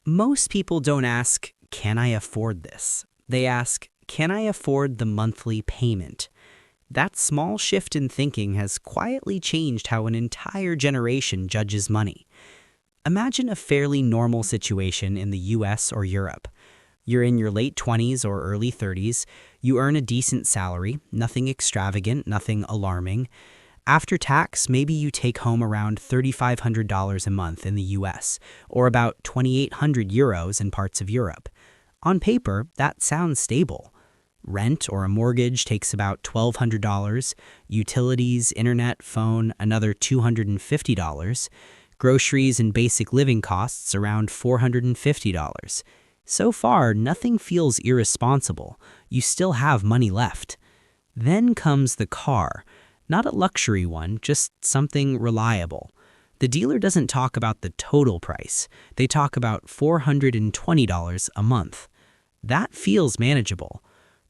Most people don't ask, can I afford this? They ask, can I afford the monthly payment? That small shift in thinking has quietly changed how an entire generation judges money. Imagine a fairly normal situation in the US or Europe. You're in your late 20s or early 30s, you earn a decent salary, nothing extravagant, nothing alarming. After tax, maybe you take home around $3,500 a month in the US, or about 2,800 euros in parts of Europe. On paper, that sounds stable. Rent or a mortgage takes about $1,200, utilities, internet, phone, another $250, groceries and basic living costs around $450. So far, nothing feels irresponsible. You still have money left. Then comes the car. Not a luxury one, just something reliable. The dealer doesn't talk about the total price. They talk about $420 a month. That feels manageable.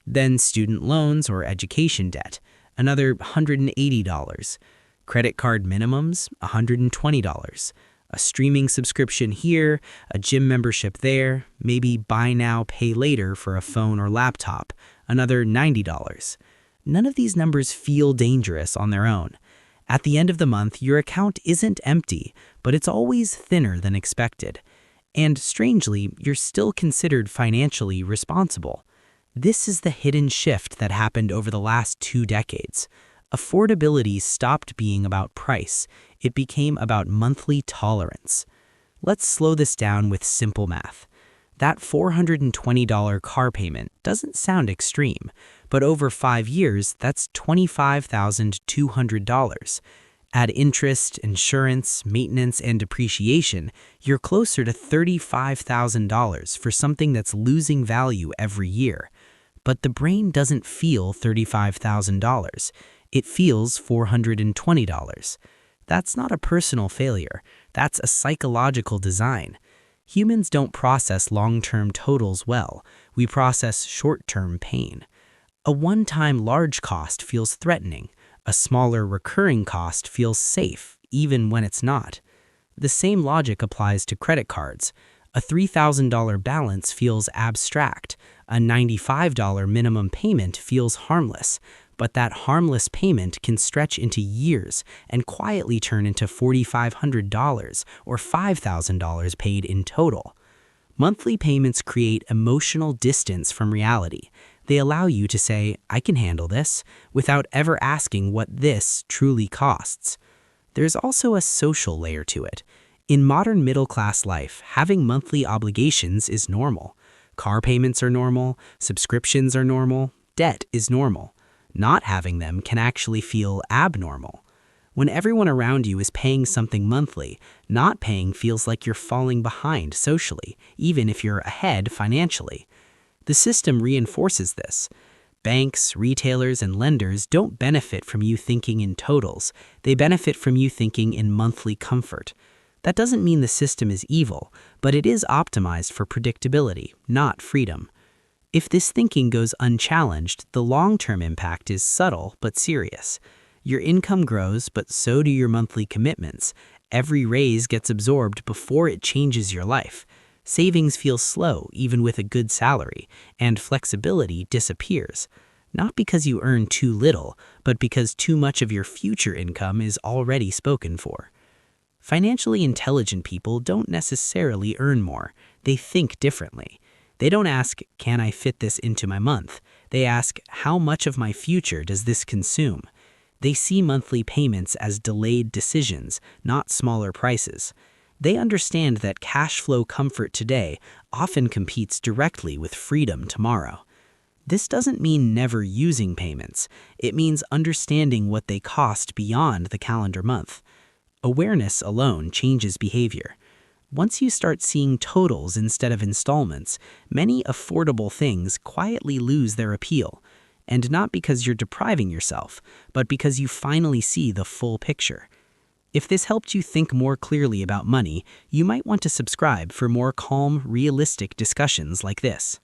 Then student loans or education debt, another $180. Credit card minimums, $120. A streaming subscription here, a gym membership there, maybe buy now, pay later for a phone or laptop, another $90. None of these numbers feel dangerous on their own. At the end of the month, your account isn't empty, but it's always thinner than expected. And strangely, you're still considered financially responsible. This is the hidden shift that happened over the last 2 decades. Affordability stopped being about price. It became about monthly tolerance. Let's slow this down with simple math. That $420 car payment doesn't sound extreme, but over 5 years, that's $25,200. Add interest, insurance, maintenance, and depreciation, you're closer to $35,000 for something that's losing value every year. But the brain doesn't feel $35,000. It feels $420. That's not a personal failure. That's a psychological design. Humans don't process long-term totals well. We process short-term pain. A one-time large cost feels threatening. A smaller recurring cost feels safe, even when it's not. The same logic applies to credit cards. A $3,000 balance feels abstract. A $95 minimum payment feels harmless. But that harmless payment can stretch into years and quietly turn into $4,500 or $5,000 paid in total. Monthly payments create emotional distance from reality. They allow you to say, I can handle this, without ever asking what this truly costs. There's also a social layer to it. In modern middle-class life, having monthly obligations is normal. Car payments are normal, subscriptions are normal, debt is normal. Not having them can actually feel abnormal. When everyone around you is paying something monthly, not paying feels like you're falling behind socially, even if you're ahead financially. The system reinforces this. Banks, retailers, and lenders don't benefit from you thinking in totals. They benefit from you thinking in monthly comfort. That doesn't mean the system is evil, but it is optimized for predictability, not freedom. If this thinking goes unchallenged, the long-term impact is subtle but serious. Your income grows, but so do your monthly commitments. Every raise gets absorbed before it changes your life. Savings feel slow, even with a good salary, and flexibility disappears. Not because you earn too little, but because too much of your future income is already spoken for. Financially intelligent people don't necessarily earn more. They think differently. They don't ask, can I fit this into my month? They ask, how much of my future does this consume? They see monthly payments as delayed decisions, not smaller prices. They understand that cash flow comfort today often competes directly with freedom tomorrow. This doesn't mean never using payments. It means understanding what they cost beyond the calendar month. Awareness alone changes behavior. Once you start seeing totals instead of installments, many affordable things quietly lose their appeal. And not because you're depriving yourself, but because you finally see the full picture. If this helped you think more clearly about money, you might want to subscribe for more calm, realistic discussions like this.